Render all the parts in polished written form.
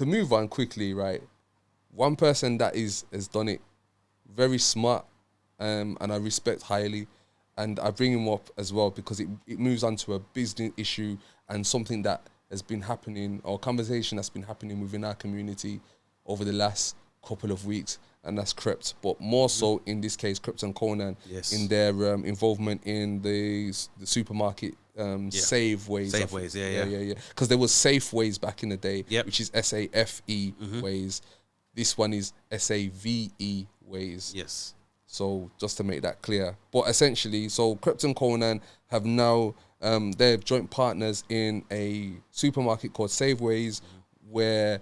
to move on quickly, right? One person that has done it very smart, and I respect highly, and I bring him up as well because it moves on to a business issue and something that has been happening, or conversation that's been happening within our community over the last couple of weeks, and that's Krept, but more so in this case, Krept and Conan, in their involvement in the supermarket Safeways. Safeways, yeah. Because there was Safeways back in the day, Yep. which is SAFE ways. This one is SAVE ways. Yes. So just to make that clear. But essentially, so Krept and Conan have now, they're joint partners in a supermarket called Safeways, where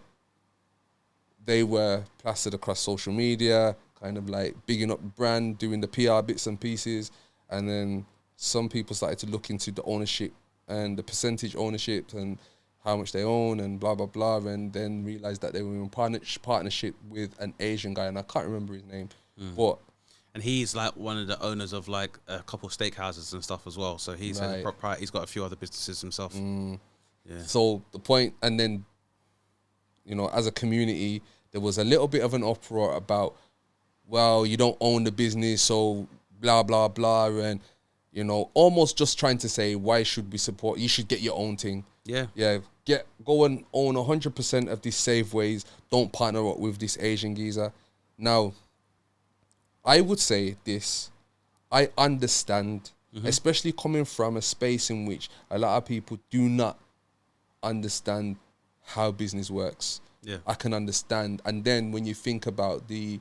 they were plastered across social media, kind of like bigging up the brand, doing the PR bits and pieces. And then some people started to look into the ownership and the percentage ownership and how much they own and blah, blah, blah. And then realized that they were in partnership with an Asian guy, and I can't remember his name. But and he's like one of the owners of like a couple steakhouses and stuff as well. So he's a proprietor. He's got a few other businesses himself. Yeah. So the point, and then, you know, as a community, there was a little bit of an uproar about, well, you don't own the business, so blah, blah, blah. And, you know, almost just trying to say, why should we support? You should get your own thing. Yeah. Yeah. Go and own 100% of these Safeways. Don't partner up with this Asian geezer. Now, I would say this. I understand, especially coming from a space in which a lot of people do not understand how business works. Yeah. I can understand. And then when you think about the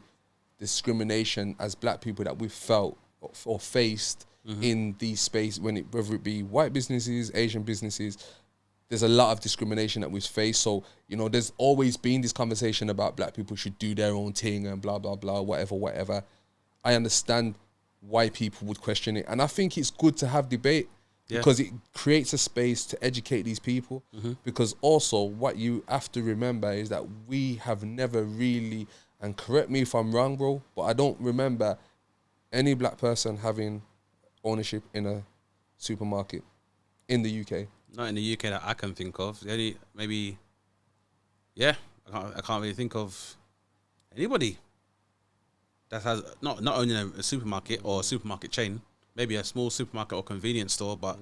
discrimination as black people that we've felt or faced in these spaces, whether it be white businesses, Asian businesses, there's a lot of discrimination that we've faced. So, you know, there's always been this conversation about black people should do their own thing and blah, blah, blah, whatever. I understand why people would question it. And I think it's good to have debate because it creates a space to educate these people. Because also what you have to remember is that we have never really, and correct me if I'm wrong, bro, but I don't remember any black person having ownership in a supermarket in the UK. Not in the UK that I can think of. The only, maybe, I can't really think of anybody that has not only a supermarket or a supermarket chain, maybe a small supermarket or convenience store, but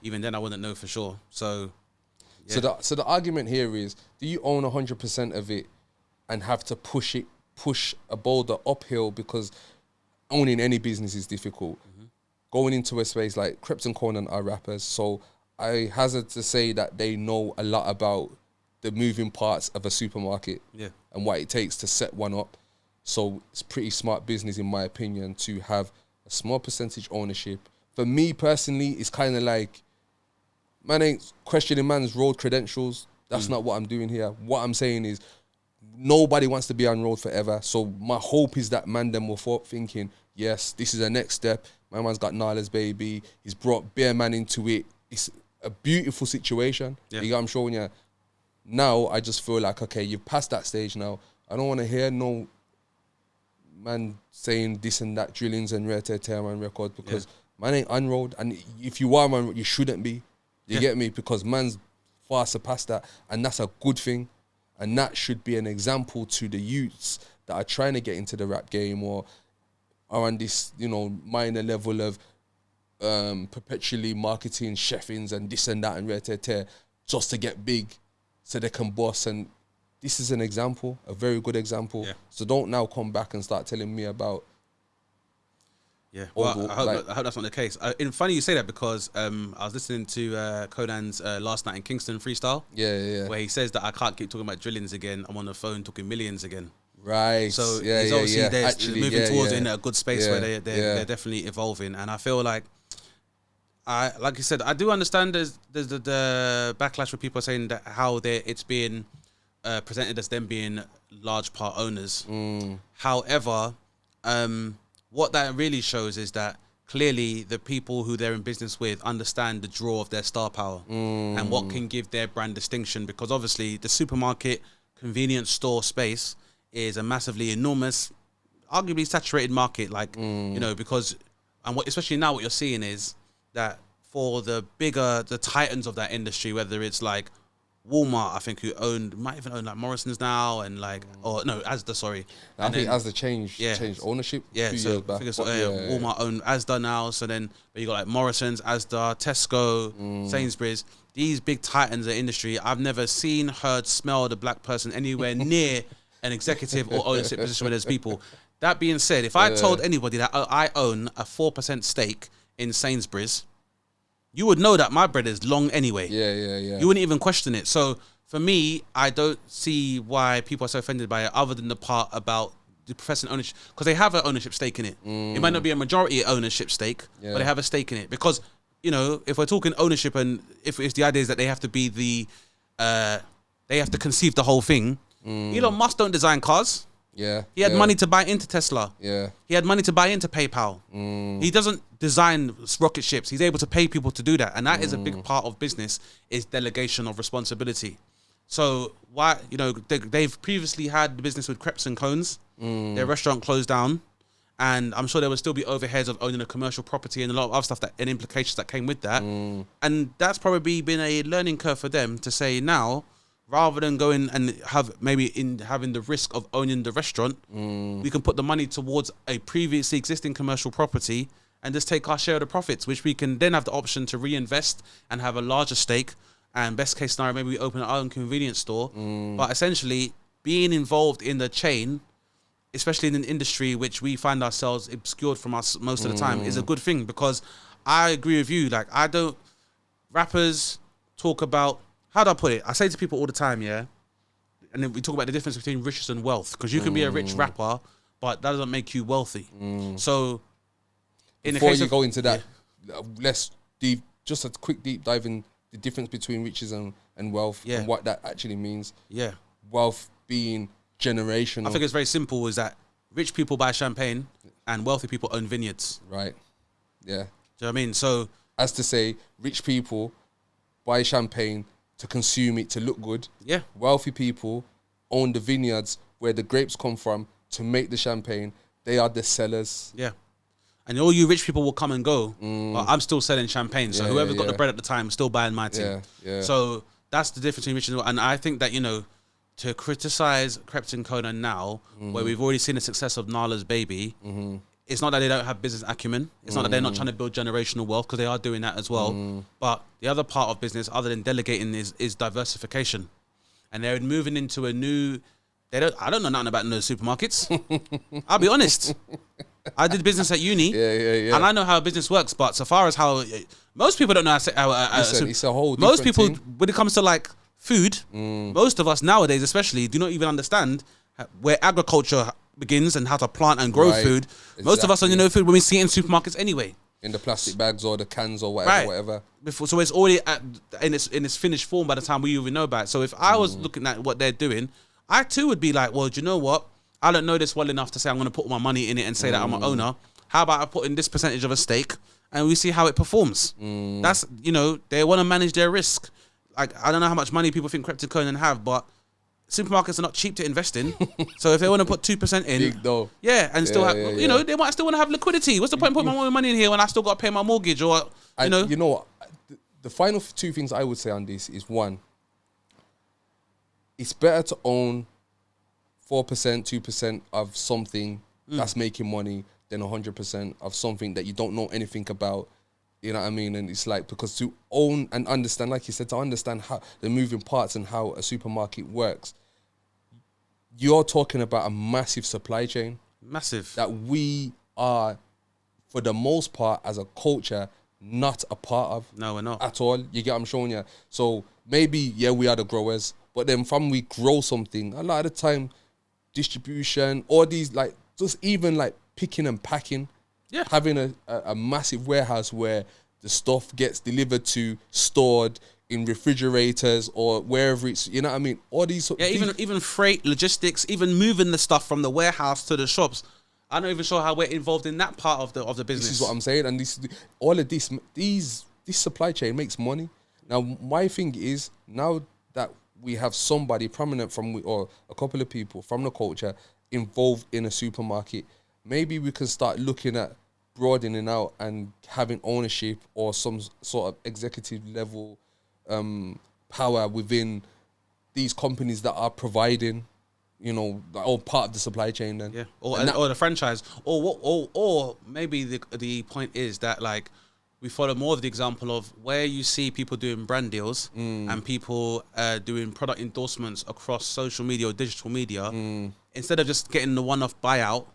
even then I wouldn't know for sure. So, yeah. So the argument here is: do you own 100% of it and have to push a boulder uphill because owning any business is difficult? Going into a space like Krept and Conan are rappers, so I hazard to say that they know a lot about the moving parts of a supermarket and what it takes to set one up. So it's pretty smart business, in my opinion, to have a small percentage ownership. For me personally, it's kind of like, man ain't questioning man's road credentials. That's not what I'm doing here. What I'm saying is nobody wants to be on road forever. So my hope is that man them will thought thinking, yes, this is the next step. My man's got Nala's baby. He's brought Bear Man into it. It's a beautiful situation. You know what I'm showing you? Now I just feel like, okay, you've passed that stage now. I don't want to hear no man saying this and that, drillings and rare tear man record, because man ain't on road. And if you are on road, you shouldn't be. You get me? Because man's far surpassed that. And that's a good thing. And that should be an example to the youths that are trying to get into the rap game or are on this, you know, minor level of perpetually marketing chefings and this and that and rare tear just to get big so they can boss. And this is an example, a very good example. So don't now come back and start telling me about. Well, I hope that's not the case. It's funny you say that because I was listening to Conan's Last Night in Kingston freestyle. Where he says that I can't keep talking about drillings again. I'm on the phone talking millions again. Right. So he's obviously they're moving towards in a good space where they're definitely evolving. And I feel like, like you said, I do understand there's the backlash where people are saying that how it's being presented as them being large part owners. However, what that really shows is that clearly the people who they're in business with understand the draw of their star power and what can give their brand distinction, because obviously the supermarket convenience store space is a massively enormous, arguably saturated market, like, you know, because, and especially now what you're seeing is that for the titans of that industry, whether it's like Walmart, I think, who might even own like Morrison's now, and like, or no, Asda, sorry. I think Asda changed ownership. Yeah, few so years back. I think it's Walmart own Asda now. So then, but you got like Morrison's, Asda, Tesco, Sainsbury's. These big titans of the industry. I've never seen, heard, smelled a black person anywhere near an executive or ownership position where there's people. That being said, if I told anybody that I own a 4% stake in Sainsbury's, you would know that my bread is long anyway. Yeah. You wouldn't even question it. So for me, I don't see why people are so offended by it, other than the part about the professing ownership, because they have an ownership stake in it. It might not be a majority ownership stake, but they have a stake in it. Because, you know, if we're talking ownership, and if the idea is that they have to be they have to conceive the whole thing. Elon Musk don't design cars. Yeah. He had money to buy into Tesla. Yeah. He had money to buy into PayPal. He doesn't design rocket ships. He's able to pay people to do that. And that is a big part of business, is delegation of responsibility. So why, you know, they've previously had the business with Crepes and Cones. Their restaurant closed down. And I'm sure there would still be overheads of owning a commercial property and a lot of other stuff and implications that came with that. And that's probably been a learning curve for them to say now, rather than going and having the risk of owning the restaurant, we can put the money towards a previously existing commercial property and just take our share of the profits, which we can then have the option to reinvest and have a larger stake. And best case scenario, maybe we open our own convenience store. But essentially, being involved in the chain, especially in an industry which we find ourselves obscured from us most of the time, is a good thing. Because I agree with you. Like, rappers talk about, how do I put it? I say to people all the time, and then we talk about the difference between riches and wealth, because you can be a rich rapper, but that doesn't make you wealthy. So, before you go into that, let's just a quick deep dive in the difference between riches and wealth, and what that actually means. Yeah, wealth being generational. I think it's very simple: is that rich people buy champagne and wealthy people own vineyards. Right. Yeah. Do you know what I mean? So, as to say, rich people buy champagne to consume it, to look good. Yeah. Wealthy people own the vineyards where the grapes come from to make the champagne. They are the sellers. Yeah. And all you rich people will come and go. But I'm still selling champagne. So whoever's got the bread at the time is still buying my thing. Yeah. So that's the difference between rich and wealthy. And I think that, you know, to criticize Crepes and Conan now, where we've already seen the success of Nala's Baby, it's not that they don't have business acumen. It's not that they're not trying to build generational wealth, because they are doing that as well. But the other part of business, other than delegating, is diversification. And they're moving into a new... I don't know nothing about no supermarkets. I'll be honest. I did business at uni. And I know how business works. But so far as how... Most people don't know how... Listen, it's a whole different most people, thing. When it comes to like food, most of us nowadays especially do not even understand where agriculture begins and how to plant and grow food. Exactly. Most of us only know food when we see it in supermarkets anyway. In the plastic bags or the cans or whatever. So it's already in its finished form by the time we even know about it. So if I was looking at what they're doing, I too would be like, well, do you know what? I don't know this well enough to say I'm going to put my money in it and say that I'm an owner. How about I put in this percentage of a stake and we see how it performs? That's, you know, they want to manage their risk. Like, I don't know how much money people think Crepes and Conan have, but supermarkets are not cheap to invest in. So if they want to put 2% in, big though. And still have, you know, they might still want to have liquidity. What's the point in putting my money in here when I still got to pay my mortgage or, you know? You know what? The final two things I would say on this is, one, it's better to own 4%, 2% of something that's making money than 100% of something that you don't know anything about. You know what I mean? And it's like, because to own and understand, like you said, to understand how the moving parts and how a supermarket works, you're talking about a massive supply chain. Massive. That we are, for the most part, as a culture, not a part of. No, we're not. At all. You get what I'm showing you? So maybe, we are the growers, but then from we grow something, a lot of the time, distribution, or these, like, just even like picking and packing, having a massive warehouse where the stuff gets delivered to, stored in refrigerators or wherever it's, you know what I mean? All these... even freight, logistics, even moving the stuff from the warehouse to the shops. I'm not even sure how we're involved in that part of the business. This is what I'm saying. And this supply chain makes money. Now, my thing is, now that we have somebody prominent or a couple of people from the culture involved in a supermarket, maybe we can start looking at broadening out and having ownership or some sort of executive level power within these companies that are providing, you know, or part of the supply chain then. Yeah, or the franchise, or maybe the point is that like we follow more of the example of where you see people doing brand deals and people doing product endorsements across social media or digital media. Instead of just getting the one-off buyout,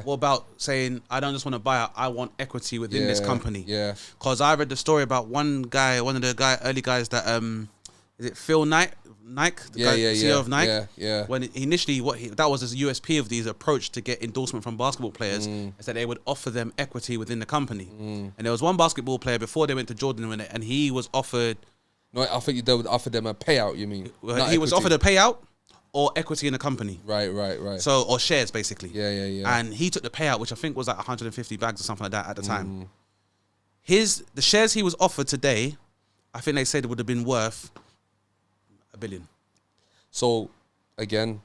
what about saying, I don't just want to buy out, I want equity within this company? Yeah. Because I read the story about one of the early guys that, is it Phil Knight? Nike, CEO of Nike. Yeah. When initially, that was his USP of these approach to get endorsement from basketball players is that they would offer them equity within the company. And there was one basketball player before they went to Jordan and he was offered. No, I think they would offer them a payout. You mean? He was offered a payout or equity in the company. Right. So or shares basically. Yeah. And he took the payout, which I think was like 150 bags or something like that at the time. The shares he was offered today, I think they said it would have been worth $1 billion. So again,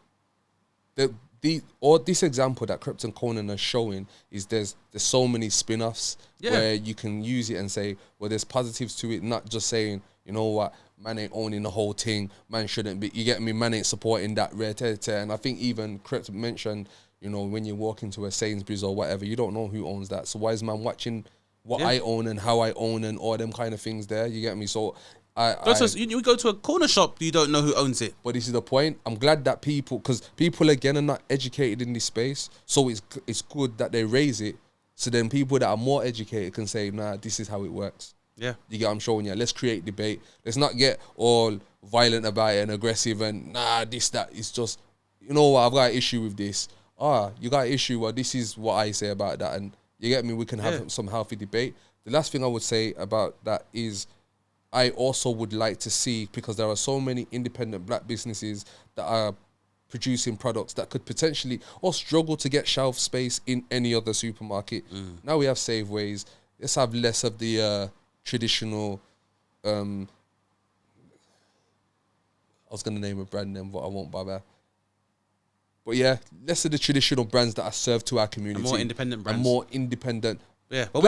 this example that Krypton Conan is showing is there's so many spin-offs where you can use it and say, well, there's positives to it, not just saying, you know what, man ain't owning the whole thing, man shouldn't be, you get me, man ain't supporting that rare tear. And I think even Krypton mentioned, you know, when you walk into a Sainsbury's or whatever, you don't know who owns that. So why is man watching what I own and how I own and all them kind of things there? You get me? So you go to a corner shop, you don't know who owns it. But this is the point. I'm glad that because people again are not educated in this space. So it's good that they raise it. So then people that are more educated can say, nah, this is how it works. Yeah. You get what I'm showing you? Let's create debate. Let's not get all violent about it and aggressive and this, that. It's just, you know what, I've got an issue with this. You got an issue, well, this is what I say about that. And you get me? We can have some healthy debate. The last thing I would say about that is I also would like to see, because there are so many independent black businesses that are producing products that could potentially or struggle to get shelf space in any other supermarket. Now we have Safeways. Let's have less of the traditional, I was going to name a brand name, but I won't bother. But yeah, less of the traditional brands that are served to our community. And more independent brands. And more independent. Yeah, but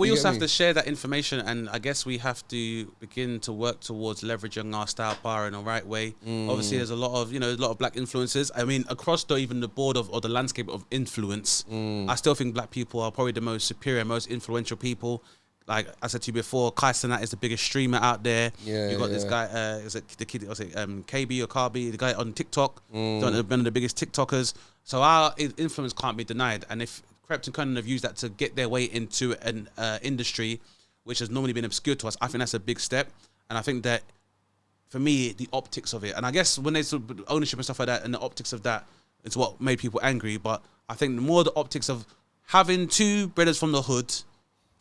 we also have to share that information, and I guess we have to begin to work towards leveraging our star power in the right way. Obviously, there's a lot of black influencers. I mean, across even the board or the landscape of influence, I still think black people are probably the most superior, most influential people. Like I said to you before, Kai Cenat is the biggest streamer out there. You got this guy, is it the kid? Was it KB or Carby? The guy on TikTok, one of the biggest TikTokers. So our influence can't be denied, and if Krypton Conan have used that to get their way into an industry which has normally been obscure to us, I think that's a big step. And I think that, for me, the optics of it, and I guess when they sort of ownership and stuff like that, and the optics of that, it's what made people angry. But I think the more the optics of having two brothers from the hood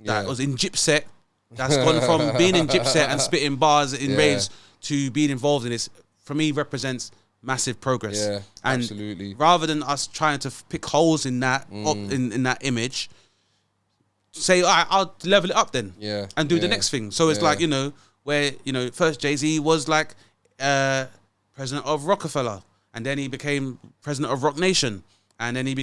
that was in Gypset, that's gone from being in Gypset and spitting bars in raves to being involved in this, for me, represents massive progress. Yeah, and absolutely. Rather than us trying to pick holes in that in that image, say, all right, I'll level it up then. Yeah. And do the next thing. So it's like, where, first Jay-Z was like president of Rockefeller, and then he became president of Rock Nation, and then he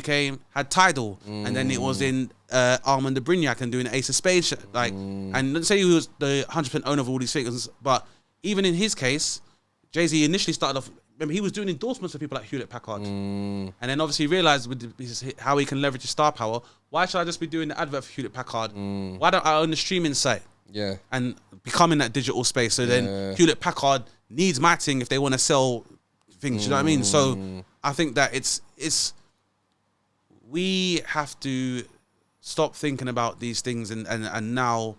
had Tidal, and then it was in Armand de Brignac and doing Ace of Spades, and let's say he was the 100% owner of all these things, but even in his case, Jay-Z initially started off, remember, he was doing endorsements for people like Hewlett-Packard. And then obviously realised with how he can leverage his star power, why should I just be doing the advert for Hewlett-Packard? Why don't I own the streaming site? Yeah. And become in that digital space. So then Hewlett-Packard needs my thing if they want to sell things, you know what I mean? So I think that it's we have to stop thinking about these things and now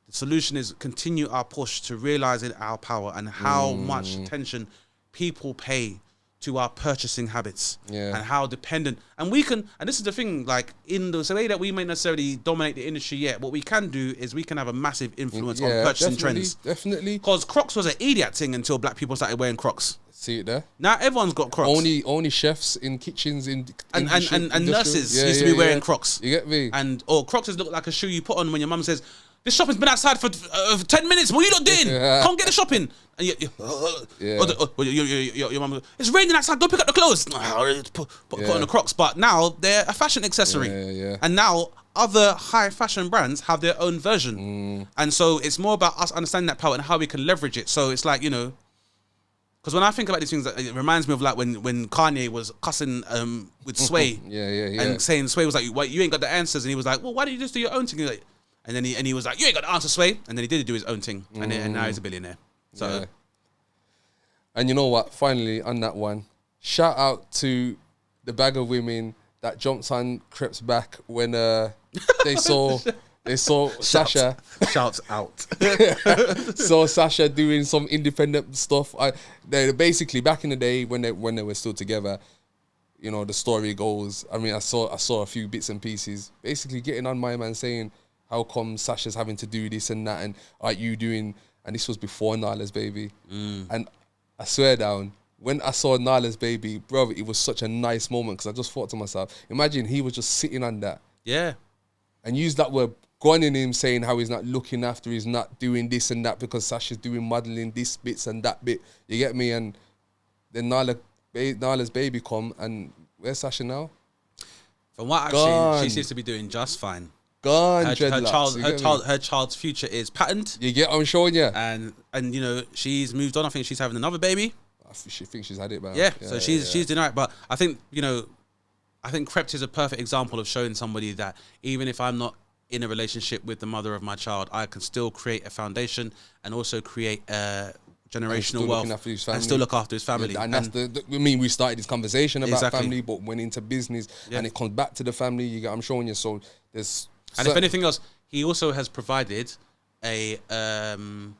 the solution is continue our push to realising our power and how much attention people pay to our purchasing habits and how dependent, and we can, and this is the thing, like in the way that we may necessarily dominate the industry yet, what we can do is we can have a massive influence on purchasing trends. Definitely. Because Crocs was an idiot thing until black people started wearing Crocs. See it there? Now everyone's got Crocs. Only chefs in kitchens and nurses used to be wearing Crocs. You get me? Or Crocs look like a shoe you put on when your mum says, this shopping's been outside for 10 minutes. What are you not doing? Come get the shopping. And your mum goes, it's raining outside. Go pick up the clothes. Put on the Crocs. But now they're a fashion accessory. And now other high fashion brands have their own version. And so it's more about us understanding that power and how we can leverage it. So it's like, Because when I think about these things, it reminds me of like when Kanye was cussing with Sway. And saying Sway was like, "Well, you ain't got the answers," and he was like, "Well, why don't you just do your own thing?" Like, and then he was like, "You ain't got the answer, Sway," and then he did do his own thing, and now he's a billionaire. So, and you know what? Finally, on that one, shout out to the bag of women that jumped on Crep's back when they saw. They saw Sasha. Shouts out. Saw Sasha doing some independent stuff. They basically, back in the day when they were still together, you know, the story goes. I mean, I saw a few bits and pieces. Basically, getting on my man saying, "How come Sasha's having to do this and that, and are you doing?" And this was before Nala's baby. And I swear down, when I saw Nala's baby, bro, it was such a nice moment because I just thought to myself, imagine he was just sitting on that. Yeah. And use that word. Going in him saying how he's not looking after, he's not doing this and that because Sasha's doing modelling this bits and that bit. You get me? And then Nala's baby come, and where's Sasha now? From what I've seen, she seems to be doing just fine. Gone, her child's future is patterned. You get what I'm showing you? And you know, she's moved on. I think she's having another baby. She thinks she's had it, man. Yeah, so she's doing all right. But I think, you know, Krept is a perfect example of showing somebody that even if I'm not in a relationship with the mother of my child, I can still create a foundation and also create generational wealth and still look after his family. Yeah, and that's I mean, we started this conversation about family, but went into business and it comes back to the family. I'm showing you. So there's... And if anything else, he also has provided an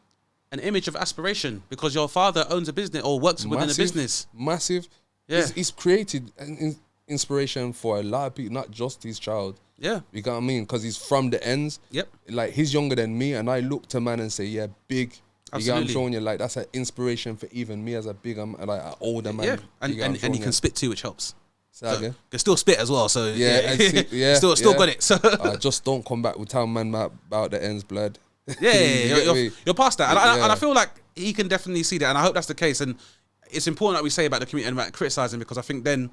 image of aspiration because your father owns a business or works within a business. Massive. Yeah. He's created an inspiration for a lot of people, not just his child. Yeah. You got what I mean? Because he's from the ends. Yep. Like, he's younger than me, and I look to man and say, yeah, big. Absolutely. You get what I'm showing you? Like, that's an inspiration for even me as a big, like, an older man. Yeah. And he can spit too, which helps. Say that again? Can still spit as well, so yeah. Still got it. So just don't come back with telling man about the ends, blood. You're past that. And I feel like he can definitely see that, and I hope that's the case. And it's important that we say about the community and about criticising, because I think then,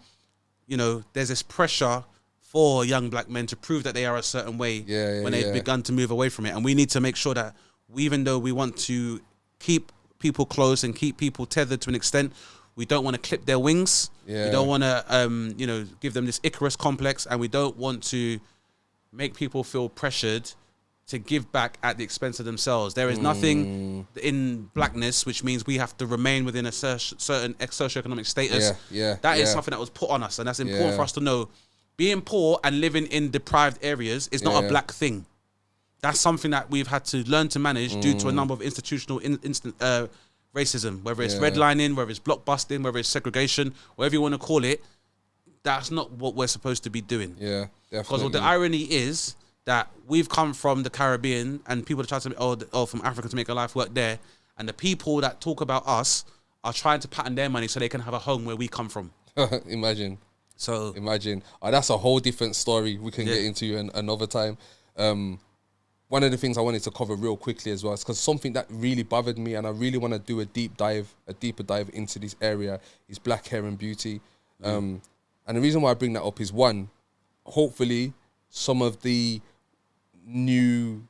you know, there's this pressure for young black men to prove that they are a certain way when they've begun to move away from it. And we need to make sure that even though we want to keep people close and keep people tethered to an extent, we don't want to clip their wings. We don't want to, you know, give them this Icarus complex, and we don't want to make people feel pressured to give back at the expense of themselves. There is nothing in blackness which means we have to remain within a certain socioeconomic status. That is something that was put on us, and that's important for us to know. Being poor and living in deprived areas is not a black thing. That's something that we've had to learn to manage due to a number of institutional racism, whether it's redlining, whether it's blockbusting, whether it's segregation, whatever you want to call it. That's not what we're supposed to be doing. Yeah, definitely. Because the irony is that we've come from the Caribbean and people try to from Africa to make a life work there, and the people that talk about us are trying to pattern their money so they can have a home where we come from. Imagine. That's a whole different story we can get into another time. One of the things I wanted to cover real quickly as well is because something that really bothered me, and I really want to do a deeper dive into this area, is black hair and beauty. And the reason why I bring that up is, one, hopefully some of the new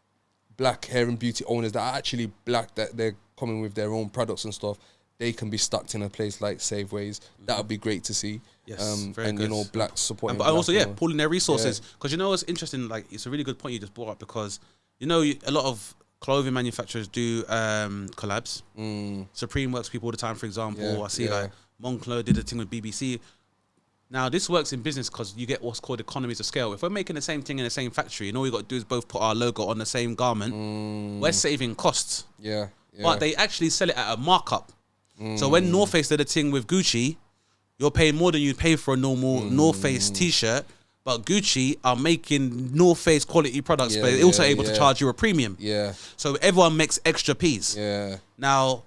black hair and beauty owners that are actually black, that they're coming with their own products and stuff, they can be stuck in a place like Safeways. That would be great to see. Yes, very and good. You know, black supporting. But also, pooling their resources. Because you know what's interesting? Like, it's a really good point you just brought up, because you know a lot of clothing manufacturers do collabs. Supreme works people all the time, for example. I see like Moncler did a thing with BBC. Now, this works in business because you get what's called economies of scale. If we're making the same thing in the same factory, and all we got to do is both put our logo on the same garment, we're saving costs. But they actually sell it at a markup. So when North Face did a thing with Gucci, you're paying more than you'd pay for a normal North Face t-shirt, but Gucci are making North Face quality products, but they're also able to charge you a premium. So everyone makes extra P's. Now,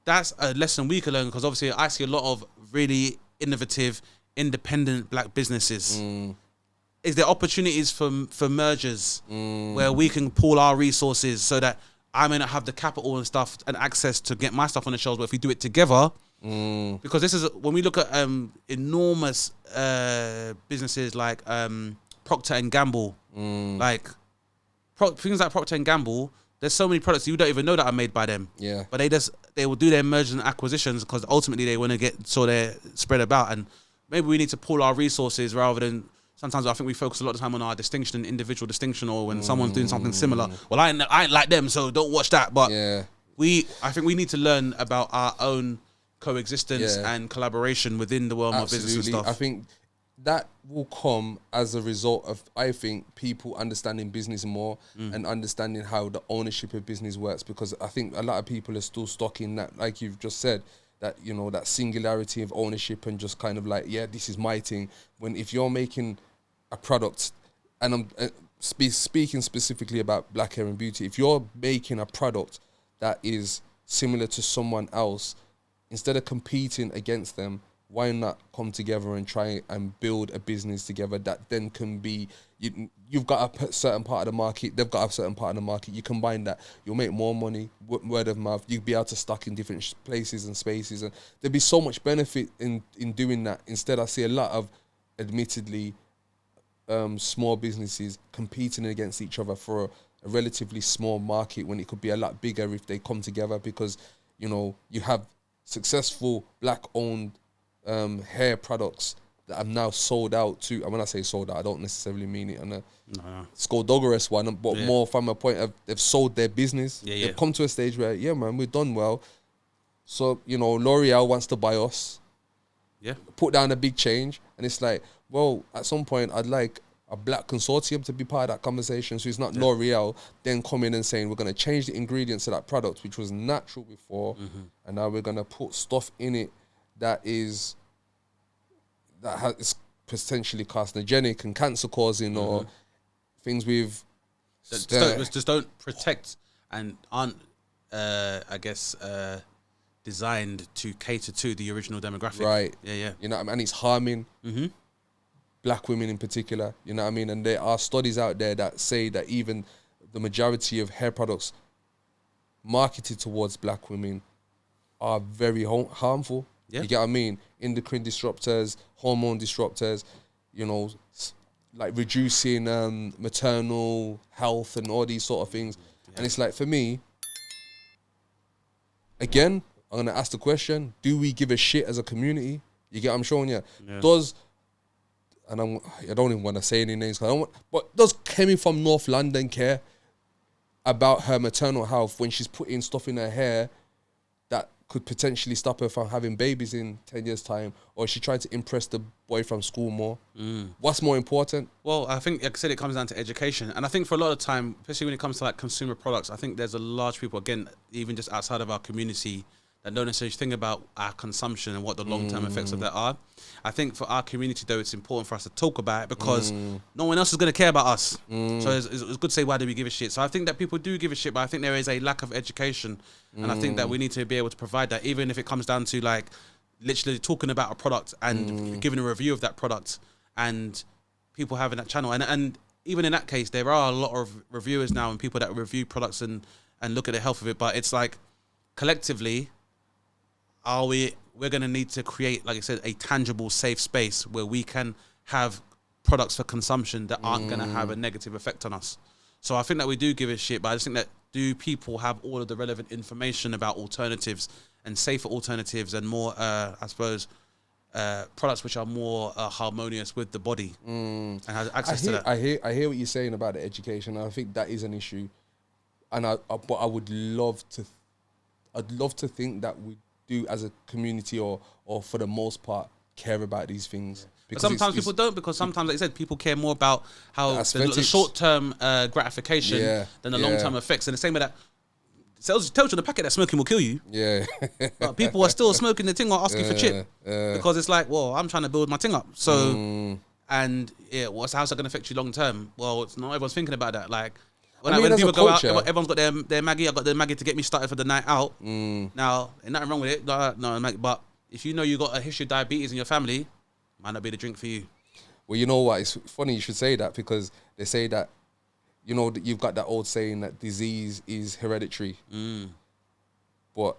that's a lesson we can learn, because obviously I see a lot of really innovative, independent black businesses. Is there opportunities for mergers where we can pool our resources so that I may not have the capital and stuff and access to get my stuff on the shelves, but if we do it together, because this is, when we look at enormous businesses like Procter and Gamble, like things like Procter and Gamble, there's so many products you don't even know that are made by them. But they just they will do their mergers and acquisitions because ultimately they want to get so they're spread about. And maybe we need to pool our resources rather than. Sometimes I think we focus a lot of time on our distinction and individual distinction, or when someone's doing something similar. Well, I ain't like them, so don't watch that. But I think we need to learn about our own coexistence and collaboration within the realm of business and stuff. I think that will come as a result of, I think, people understanding business more and understanding how the ownership of business works. Because I think a lot of people are still stuck in that, like you've just said, that, you know, that singularity of ownership and just kind of like, yeah, this is my thing. When if you're making a product, and I'm speaking specifically about Black Hair and Beauty, if you're making a product that is similar to someone else, instead of competing against them, why not come together and try and build a business together that then can be, you've got a certain part of the market, they've got a certain part of the market, you combine that, you'll make more money, word of mouth, you'll be able to stock in different places and spaces, and there'll be so much benefit in doing that. Instead, I see a lot of, admittedly, small businesses competing against each other for a relatively small market when it could be a lot bigger if they come together, because, you know, you have successful Black-owned hair products that have now sold out to, and when I say sold out, I don't necessarily mean it on a skullduggerous one, but more from a point of they've sold their business. They've come to a stage where, yeah, man, we've done well. So, you know, L'Oreal wants to buy us. Yeah. Put down a big change. And it's like, well, at some point, I'd like a Black consortium to be part of that conversation. So it's not L'Oreal then coming and saying, we're going to change the ingredients of that product, which was natural before, and now we're going to put stuff in it that is potentially carcinogenic and cancer causing, or things with just don't protect and aren't designed to cater to the original demographic. Right. Yeah. You know what I mean? And it's harming Black women in particular. You know what I mean? And there are studies out there that say that even the majority of hair products marketed towards Black women are very harmful. Yeah. You get what I mean? Endocrine disruptors, hormone disruptors, you know, like reducing maternal health and all these sort of things. Yeah. And it's like, for me, again, I'm going to ask the question, do we give a shit as a community? You get what I'm showing you? Yeah. I don't even want to say any names, but does Kemi from North London care about her maternal health when she's putting stuff in her hair that could potentially stop her from having babies in 10 years' time? Or is she trying to impress the boy from school more? What's more important? Well, I think, like I said, it comes down to education. And I think for a lot of time, especially when it comes to like consumer products, I think there's a large people, again, even just outside of our community, that don't necessarily think about our consumption and what the long-term effects of that are. I think for our community, though, it's important for us to talk about it because no one else is going to care about us. So it's good to say, why do we give a shit? So I think that people do give a shit, but I think there is a lack of education. And I think that we need to be able to provide that, even if it comes down to like literally talking about a product and giving a review of that product and people having that channel. And even in that case, there are a lot of reviewers now and people that review products and look at the health of it. But it's like, collectively, we're going to need to create, like I said, a tangible, safe space where we can have products for consumption that aren't going to have a negative effect on us. So I think that we do give a shit, but I just think that, do people have all of the relevant information about alternatives and safer alternatives and more, products which are more harmonious with the body and has access to that? I hear what you're saying about the education. I think that is an issue, and but I would love to think that we do as a community or for the most part care about these things. Because sometimes people don't, because sometimes, like I said, people care more about how the short-term gratification than the long-term effects. And the same with that, tells you in the packet that smoking will kill you. Yeah. But people are still smoking the thing or asking for chip. Because it's like, well, I'm trying to build my thing up. So, and how's that going to affect you long-term? Well, it's not everyone's thinking about that. Like, when people go out, everyone's got their Maggie. I've got their Maggie to get me started for the night out. Now, there's nothing wrong with it. No, but if you know you got a history of diabetes in your family, might not be the drink for you. Well, you know what? It's funny you should say that, because they say that, you know, you've got that old saying that disease is hereditary. But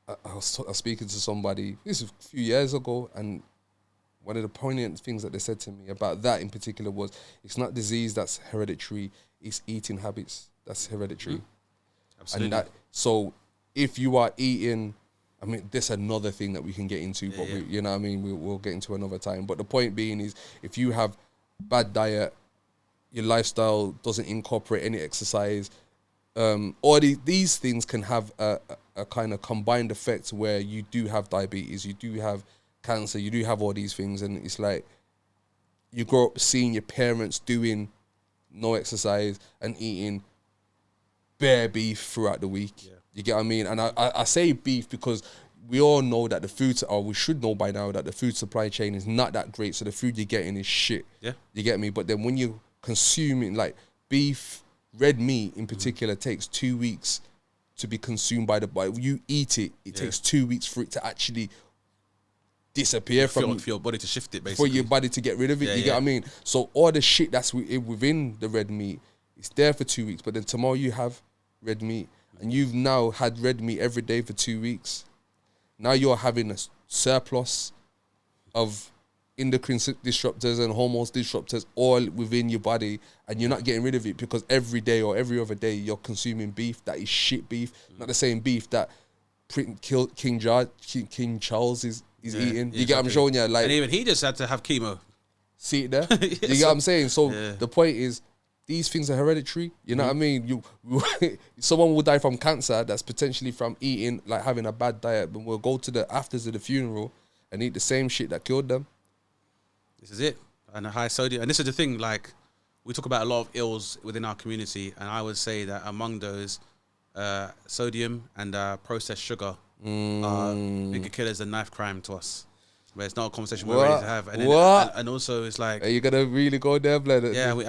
I was speaking to somebody, this was a few years ago, and one of the poignant things that they said to me about that in particular was, it's not disease that's hereditary, it's eating habits that's hereditary. Absolutely. And so if you are eating, I mean, this is another thing that we can get into, but we, you know what I mean, we'll get into another time. But the point being is, if you have bad diet, your lifestyle doesn't incorporate any exercise, all these things can have a kind of combined effect where you do have diabetes, you do have cancer, you do have all these things, and it's like you grow up seeing your parents doing no exercise and eating bare beef throughout the week. Yeah. You get what I mean? And I say beef because we all know that the food, or we should know by now, that the food supply chain is not that great, so the food you're getting is shit. Yeah. You get me? But then when you're consuming, like, beef, red meat in particular, takes 2 weeks to be consumed by the body. You eat it, it takes 2 weeks for it to actually disappear for your body to shift it, basically. For your body to get rid of it, you get what I mean? So all the shit that's within the red meat, it's there for 2 weeks, but then tomorrow you have red meat, and you've now had red meat every day for 2 weeks. Now you're having a surplus of endocrine disruptors and hormones disruptors all within your body, and you're not getting rid of it because every day or every other day you're consuming beef that is shit beef, not the same beef that King Charles is eating. You get what I'm showing you? Like, and even he just had to have chemo. See it there? You get what I'm saying? So the point is, these things are hereditary. You know what I mean? Someone will die from cancer that's potentially from eating, like having a bad diet, but we'll go to the afters of the funeral and eat the same shit that killed them. This is it. And a high sodium. And this is the thing, like, we talk about a lot of ills within our community, and I would say that among those, sodium and processed sugar are bigger killers than knife crime to us. But it's not a conversation we're ready to have. And, then, and also, it's like, are you gonna really go there, blood? Yeah, we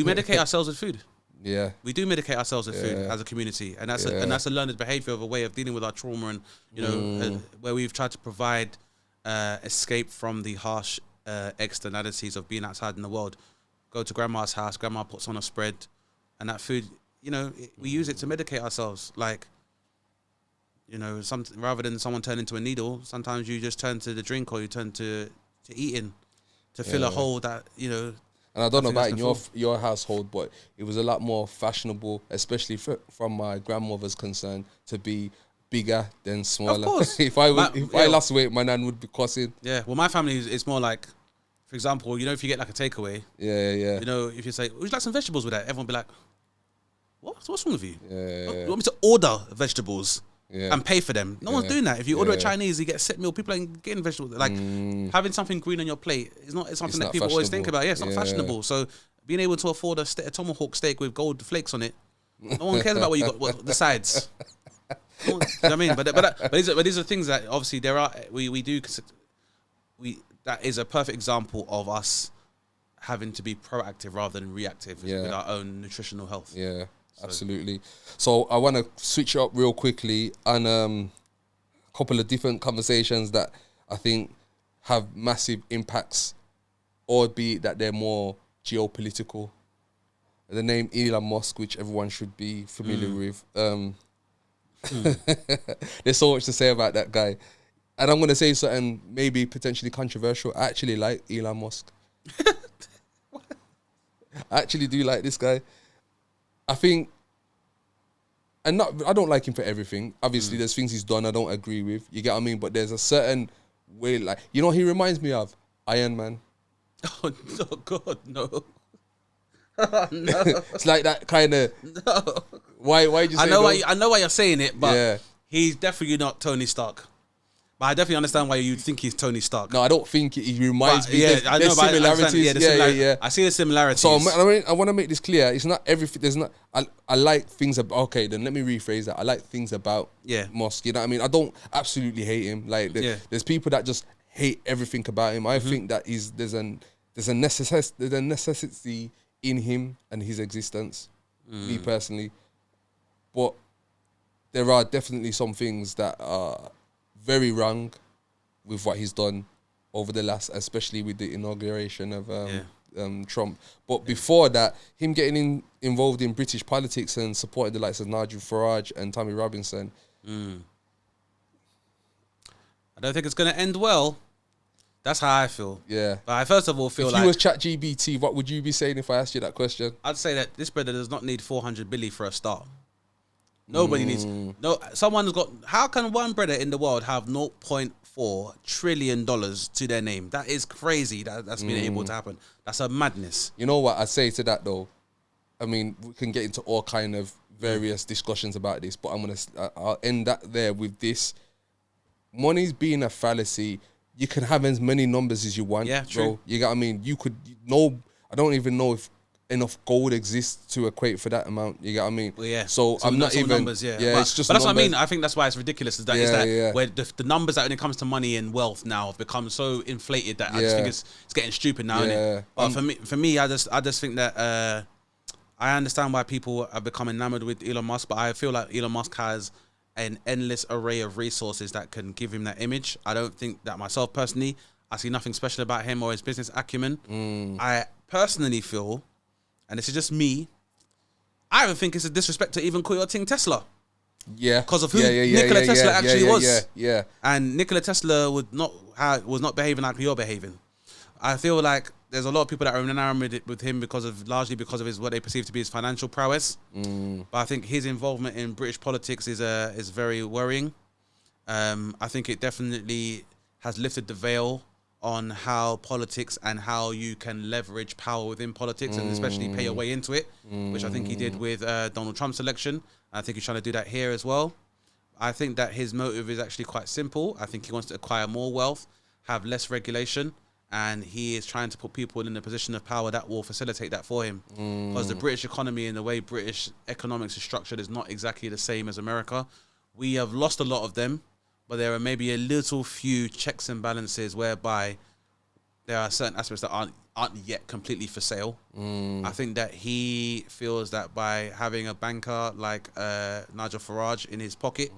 medicate ourselves with food. Yeah, we do medicate ourselves with food as a community, and that's a learned behavior of a way of dealing with our trauma, and where we've tried to provide escape from the harsh externalities of being outside in the world. Go to grandma's house, grandma puts on a spread, and that food, we use it to medicate ourselves. Like, rather than someone turn into a needle, sometimes you just turn to the drink, or you turn to eating to fill a hole that, And I don't know about in your household, but it was a lot more fashionable, especially from my grandmother's concern, to be bigger than smaller. Of course. If I lost weight, my nan would be cussing. Yeah, well, my family, it's more like, for example, if you get like a takeaway. Yeah. If you say, would you like some vegetables with that? Everyone will be like, what's wrong with you? Yeah. You want me to order vegetables? And pay for them. No one's doing that. If you order a Chinese, you get a set meal. People ain't getting vegetables. Like, having something green on your plate is not. It's something that people always think about. Yeah, it's not fashionable. So being able to afford a tomahawk steak with gold flakes on it, no one cares about what you got. The sides. You know what I mean? But these are things that obviously there are. That is a perfect example of us having to be proactive rather than reactive with our own nutritional health. Yeah. Absolutely. So I want to switch it up real quickly on a couple of different conversations that I think have massive impacts, albeit that they're more geopolitical. The name Elon Musk, which everyone should be familiar with. There's so much to say about that guy. And I'm going to say something maybe potentially controversial. I actually like Elon Musk. I actually do like this guy. I think, I don't like him for everything. Obviously, there's things he's done I don't agree with. You get what I mean? But there's a certain way, like, he reminds me of Iron Man. Oh, no, God, no. No. It's like that kind of. No. Why did you say I know why you're saying it, but he's definitely not Tony Stark. But I definitely understand why you think he's Tony Stark. No, I don't think he reminds me. Yeah, I know, there's similarities. Yeah. I see the similarities. So I want to make this clear. It's not everything. There's not. I like things about. Okay, then let me rephrase that. I like things about Musk. You know what I mean? I don't absolutely hate him. Like there's people that just hate everything about him. I think that there's a necessity in him and his existence. Me personally, but there are definitely some things that are very wrong with what he's done over the last, especially with the inauguration of Trump. But before that, him getting involved in British politics and supporting the likes of Nigel Farage and Tommy Robinson. I don't think it's going to end well. That's how I feel. Yeah. But I first of all feel if you was ChatGPT, what would you be saying if I asked you that question? I'd say that this brother does not need 400 billion for a start. Nobody needs no. Someone's got. How can one brother in the world have 0.4 trillion dollars to their name? That is crazy. That's been able to happen. That's a madness. You know what I say to that though? I mean, we can get into all kind of various discussions about this, but I'll end that there with this. Money's being a fallacy. You can have as many numbers as you want. Yeah, true. Bro. You got. I mean, you could. I don't even know if enough gold exists to equate for that amount. You get what I mean? Well, yeah. So I'm not even. Numbers, yeah, but, it's just. But that's numbers. what I mean. I think that's why it's ridiculous. Is that where the numbers that when it comes to money and wealth now have become so inflated that I just think it's getting stupid now. Yeah. Innit? But for me, I just think that I understand why people have become enamored with Elon Musk, but I feel like Elon Musk has an endless array of resources that can give him that image. I don't think that myself personally. I see nothing special about him or his business acumen. I personally feel, and this is just me, I even think it's a disrespect to even call your thing Tesla. Yeah. Because of who Nikola Tesla actually was. Yeah. And Nikola Tesla was not behaving like you're behaving. I feel like there's a lot of people that are enamored with him largely because of his what they perceive to be his financial prowess. But I think his involvement in British politics is very worrying. I think it definitely has lifted the veil on how politics and how you can leverage power within politics and especially pay your way into it, which I think he did with Donald Trump's election. I think he's trying to do that here as well. I think that his motive is actually quite simple. I think he wants to acquire more wealth, have less regulation, and he is trying to put people in a position of power that will facilitate that for him. Because the British economy and the way British economics is structured is not exactly the same as America. We have lost a lot of them, but there are maybe a little few checks and balances whereby there are certain aspects that aren't yet completely for sale. I think that he feels that by having a banker like Nigel Farage in his pocket,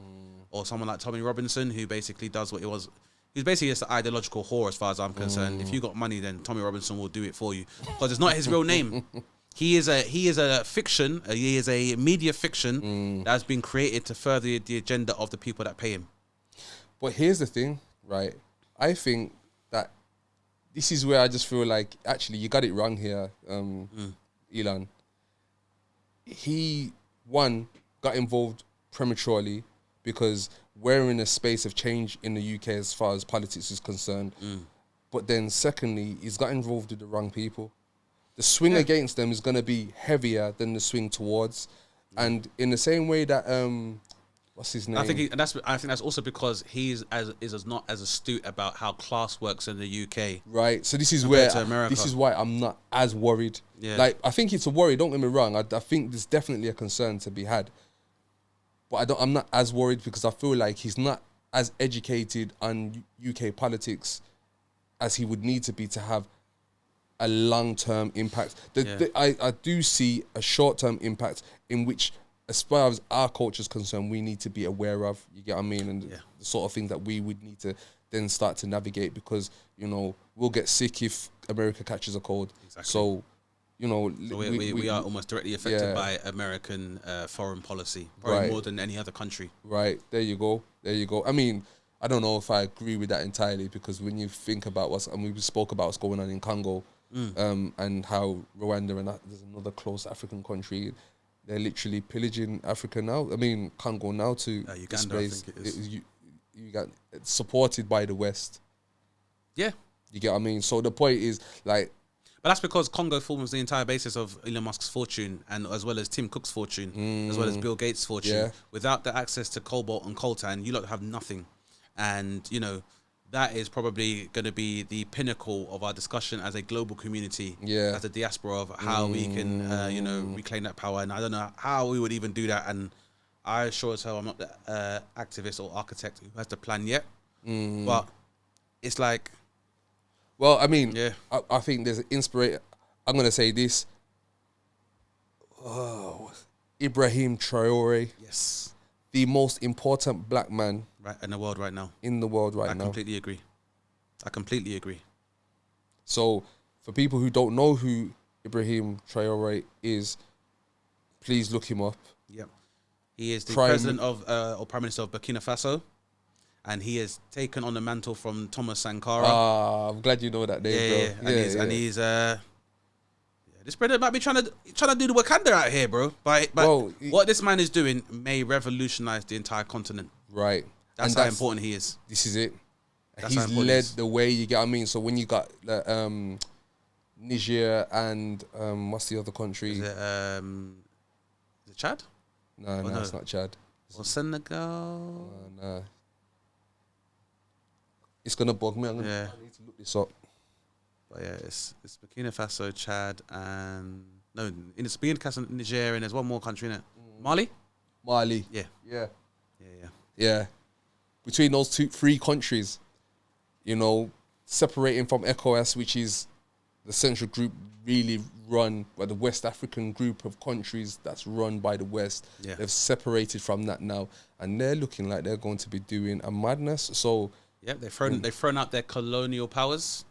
or someone like Tommy Robinson, who basically does what he was, he's basically just an ideological whore as far as I'm concerned. If you got money, then Tommy Robinson will do it for you, because it's not his real name. He is a fiction. He is a media fiction that has been created to further the agenda of the people that pay him. But here's the thing, right? I think that this is where I just feel like, actually, you got it wrong here, Elon. He, got involved prematurely because we're in a space of change in the UK as far as politics is concerned. But then secondly, he's got involved with the wrong people. The swing against them is going to be heavier than the swing towards. And in the same way that... what's his name? I think that's also because he's not as astute about how class works in the UK. Right. So this is why I'm not as worried. Yeah. Like, I think it's a worry. Don't get me wrong. I think there's definitely a concern to be had. But I'm not as worried because I feel like he's not as educated on UK politics as he would need to be to have a long-term impact. I do see a short-term impact in which, as far as our culture is concerned, we need to be aware of, you get what I mean? And the sort of things that we would need to then start to navigate, because, we'll get sick if America catches a cold. Exactly. So, we are almost directly affected by American foreign policy, probably more than any other country. Right. There you go. I mean, I don't know if I agree with that entirely, because when you think about we spoke about what's going on in Congo, and how Rwanda and there's another close African country, they're literally pillaging Africa now. I mean, Congo now to Uganda, space. I think it is. You got supported by the West. Yeah. You get what I mean? So the point is, like... But that's because Congo forms the entire basis of Elon Musk's fortune, and as well as Tim Cook's fortune, as well as Bill Gates' fortune. Yeah. Without the access to cobalt and coltan, you lot have nothing. And, that is probably going to be the pinnacle of our discussion as a global community, as a diaspora, of how we can, reclaim that power. And I don't know how we would even do that. And I sure as hell I'm not the activist or architect who has the plan yet. But it's like... Well, I mean, I think there's an inspiration. I'm going to say this. Ibrahim Traore. Yes. The most important black man in the world right now. I completely agree. So, for people who don't know who Ibrahim Traore is, please look him up. Yep. He is the president of, or Prime Minister of Burkina Faso. And he has taken on the mantle from Thomas Sankara. I'm glad you know that name, bro. And he's This brother might be trying to do the Wakanda out here, bro. But what this man is doing may revolutionize the entire continent. Right. That's how important he is. This is it. He's led the way, you get what I mean? So when you got Niger and what's the other country? Is it Chad? No, it's not Chad. Or Senegal? No. It's gonna bug me. I need to look this up. But yeah, it's Burkina Faso, Chad, and it's Burkina Faso, Niger, and there's one more country in it. Mali. Yeah. Between those three countries, you know, separating from ECOWAS, which is the central group really run by the West African group of countries that's run by the West. Yeah. They've separated from that now, and they're looking like they're going to be doing a madness. So they've thrown out their colonial powers.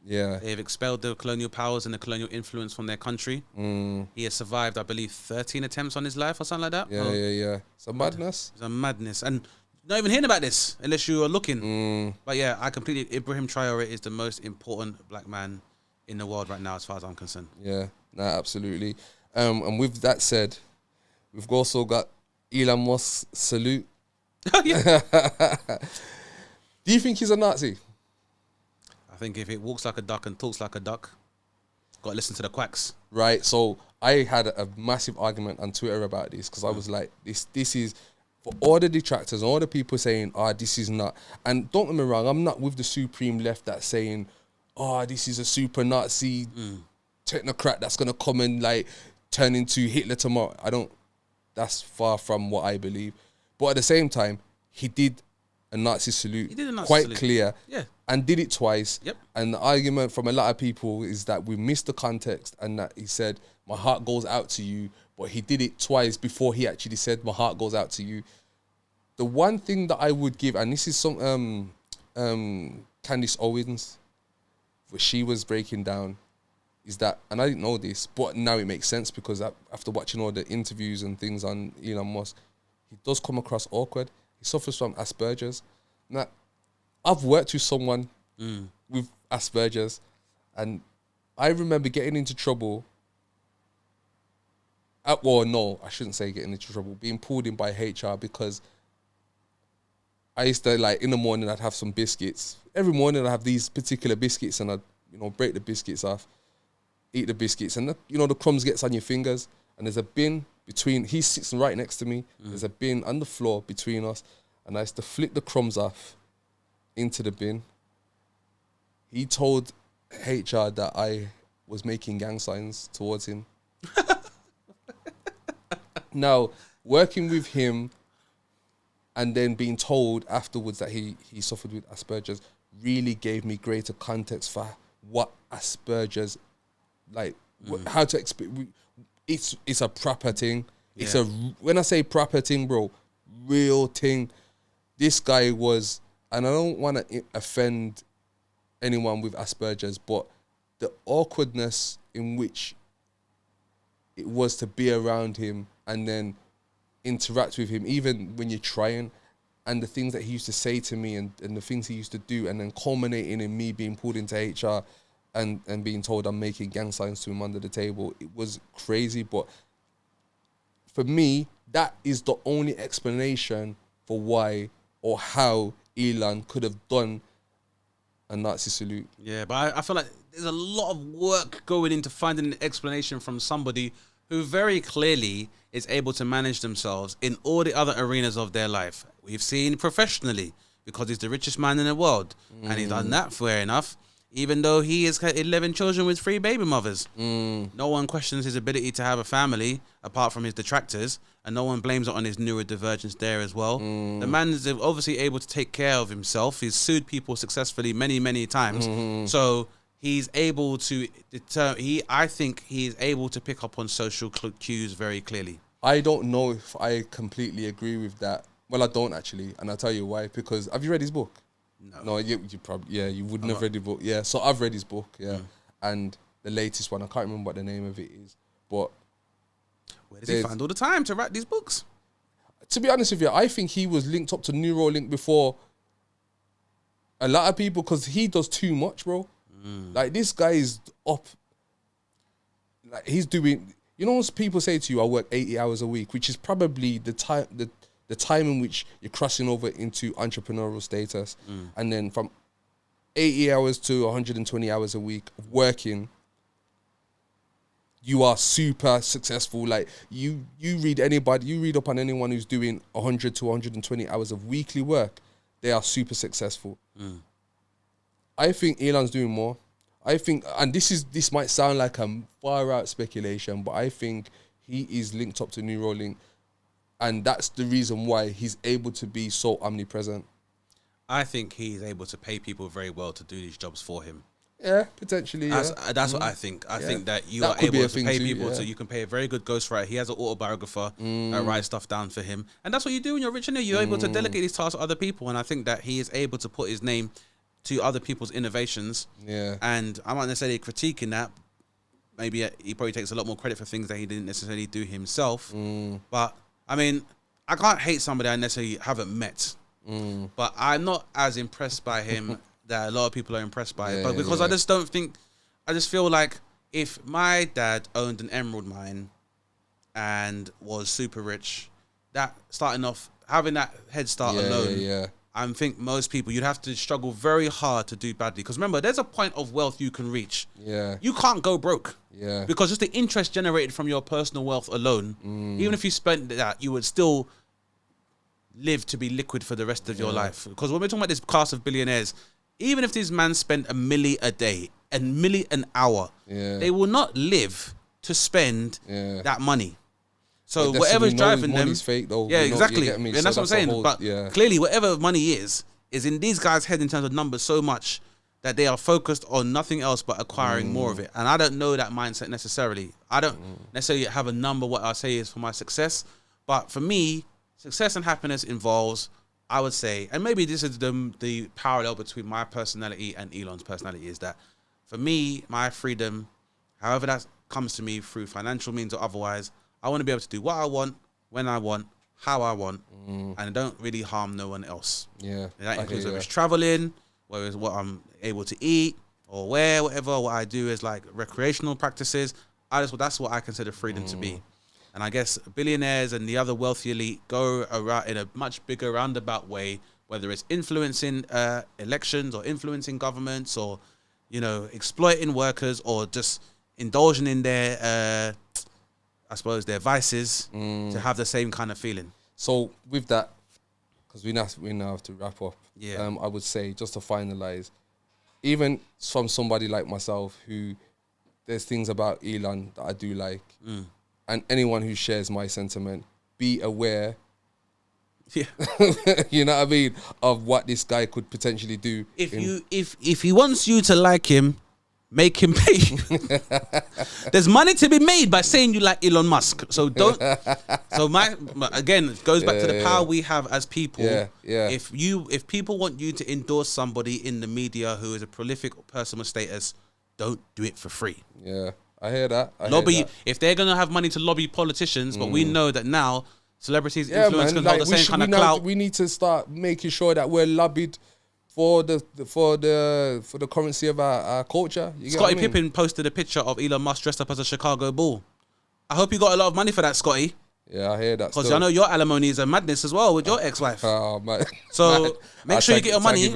Yeah, they've expelled the colonial powers and the colonial influence from their country. He has survived, I believe, 13 attempts on his life or something like that. Yeah. It's a madness. It's a madness, and not even hearing about this unless you are looking. But yeah, Ibrahim Traore is the most important black man in the world right now, as far as I'm concerned. Yeah, absolutely. And with that said, we've also got Elon Musk's salute. Do you think he's a Nazi? I think if it walks like a duck and talks like a duck, got to listen to the quacks. Right. So I had a massive argument on Twitter about this because I was like, this is for all the detractors, all the people saying, this is not. And don't get me wrong, I'm not with the supreme left that's saying, this is a super Nazi technocrat that's gonna come and like turn into Hitler tomorrow. That's far from what I believe. But at the same time, he did a Nazi salute. He did a Nazi quite salute. Clear. Yeah. And did it twice. Yep. And the argument from a lot of people is that we missed the context and that he said, my heart goes out to you, but he did it twice before he actually said, my heart goes out to you. The one thing that I would give, and this is some Candice Owens, where she was breaking down, is that, and I didn't know this, but now it makes sense because after watching all the interviews and things on Elon Musk, he does come across awkward. He suffers from Asperger's. Now, I've worked with someone with Asperger's, and I remember getting into trouble. I shouldn't say getting into trouble, being pulled in by HR because I used to, like, in the morning, I'd have some biscuits. Every morning, I'd have these particular biscuits, and I'd, break the biscuits off, eat the biscuits, and, the crumbs gets on your fingers, and there's a bin between, he sits right next to me, there's a bin on the floor between us, and I used to flick the crumbs off into the bin. He told HR that I was making gang signs towards him. Now, working with him and then being told afterwards that he suffered with Asperger's really gave me greater context for what Asperger's, like, how to explain. It's a proper thing. Yeah. When I say proper thing, bro, real thing. This guy was, and I don't want to offend anyone with Asperger's, but the awkwardness in which it was to be around him and then interact with him, even when you're trying, and the things that he used to say to me and the things he used to do, and then culminating in me being pulled into HR and being told I'm making gang signs to him under the table. It was crazy, but for me, that is the only explanation for why or how Elon could have done a Nazi salute. Yeah, but I feel like there's a lot of work going into finding an explanation from somebody who very clearly is able to manage themselves in all the other arenas of their life. We've seen professionally, because he's the richest man in the world, and he's done that fair enough, even though he has 11 children with 3 baby mothers. No one questions his ability to have a family, apart from his detractors, and no one blames it on his neurodivergence there as well. The man is obviously able to take care of himself. He's sued people successfully many, many times. So he's able to I think he is able to pick up on social cues very clearly. I don't know if I completely agree with that. Well, I don't actually, and I'll tell you why. Because have you read his book? No, you probably, you wouldn't have read his book. Yeah, so I've read his book, and the latest one, I can't remember what the name of it is, but where does he find all the time to write these books? To be honest with you, I think he was linked up to Neuralink before a lot of people, because he does too much, bro. Like, this guy is up. like he's doing. You know, people say to you, "I work 80 hours a week," which is probably the time in which you're crossing over into entrepreneurial status, and then from 80 hours to 120 hours a week of working, you are super successful. Like you read up on anyone who's doing 100 to 120 hours of weekly work, they are super successful. I think Elon's doing more. I think, and this might sound like a far out speculation, but I think he is linked up to Neuralink, and that's the reason why he's able to be so omnipresent. I think he's able to pay people very well to do these jobs for him. Yeah, potentially. That's what I think. I think that you are able to pay people to. You can pay a very good ghostwriter. He has an autobiographer that writes stuff down for him, and that's what you do when you're rich. And you're able to delegate these tasks to other people. And I think that he is able to put his name to other people's innovations. Yeah. And I'm not necessarily critiquing that. Maybe he probably takes a lot more credit for things that he didn't necessarily do himself. But I mean, I can't hate somebody I necessarily haven't met. But I'm not as impressed by him that a lot of people are impressed by it. But because I just feel like if my dad owned an emerald mine and was super rich, that starting off, having that head start alone, I think most people, you'd have to struggle very hard to do badly. Because remember, there's a point of wealth you can reach. Yeah. You can't go broke. Yeah. Because just the interest generated from your personal wealth alone, even if you spent that, you would still live to be liquid for the rest of your life. Because when we're talking about this class of billionaires, even if this man spent $1 million a day, $1 million an hour, they will not live to spend that money. So whatever's driving them, money's fake though. Yeah, exactly. And that's what I'm saying. But clearly, whatever money is in these guys' head in terms of numbers so much that they are focused on nothing else but acquiring more of it. And I don't know that mindset necessarily. I don't necessarily have a number what I say is for my success. But for me, success and happiness involves, I would say, and maybe this is the parallel between my personality and Elon's personality, is that for me, my freedom, however that comes to me through financial means or otherwise, I want to be able to do what I want, when I want, how I want, and don't really harm no one else. Yeah. And that includes whether it's traveling, whether it's what I'm able to eat or wear, whatever. What I do is like recreational practices. That's what I consider freedom to be. And I guess billionaires and the other wealthy elite go around in a much bigger roundabout way, whether it's influencing elections or influencing governments or, exploiting workers or just indulging in their, I suppose, their vices to have the same kind of feeling. So with that, because we now have to wrap up, I would say, just to finalize, even from somebody like myself who there's things about Elon that I do like, and anyone who shares my sentiment, be aware, you know what I mean, of what this guy could potentially do. If he wants you to like him, make him pay you. There's money to be made by saying you like Elon Musk. So don't. So again, it goes back to the power we have as people. If people want you to endorse somebody in the media who is a prolific person of status, don't do it for free. Yeah. I hear that. If they're gonna have money to lobby politicians, but we know that now celebrities, influencers can hold the same kind of clout. We need to start making sure that we're lobbied for the currency of our culture. Scottie Pippen posted a picture of Elon Musk dressed up as a Chicago Bull. I hope you got a lot of money for that, Scotty. Yeah, I hear that. Because I know your alimony is a madness as well with your ex-wife. Oh man! So make sure you get your money,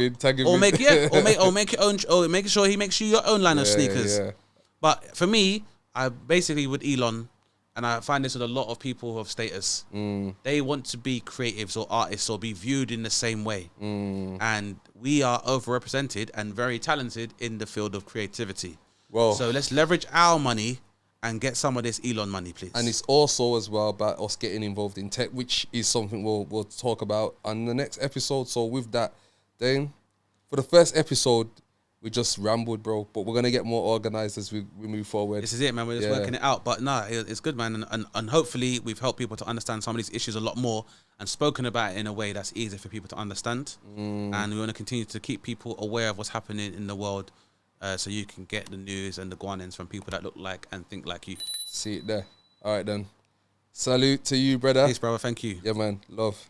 or make your own, or make sure he makes you your own line of sneakers. Yeah. But for me, I basically with Elon, and I find this with a lot of people of status, they want to be creatives or artists or be viewed in the same way. And we are overrepresented and very talented in the field of creativity. Well, so let's leverage our money and get some of this Elon money, please. And it's also as well about us getting involved in tech, which is something we'll talk about on the next episode. So with that, then for the first episode, we just rambled, bro. But we're going to get more organized as we move forward. This is it, man. We're just working it out. But no, it's good, man. And hopefully we've helped people to understand some of these issues a lot more and spoken about it in a way that's easy for people to understand. And we want to continue to keep people aware of what's happening in the world so you can get the news and the guanins from people that look like and think like you. See it there. All right, then. Salute to you, brother. Peace, brother. Thank you. Yeah, man. Love.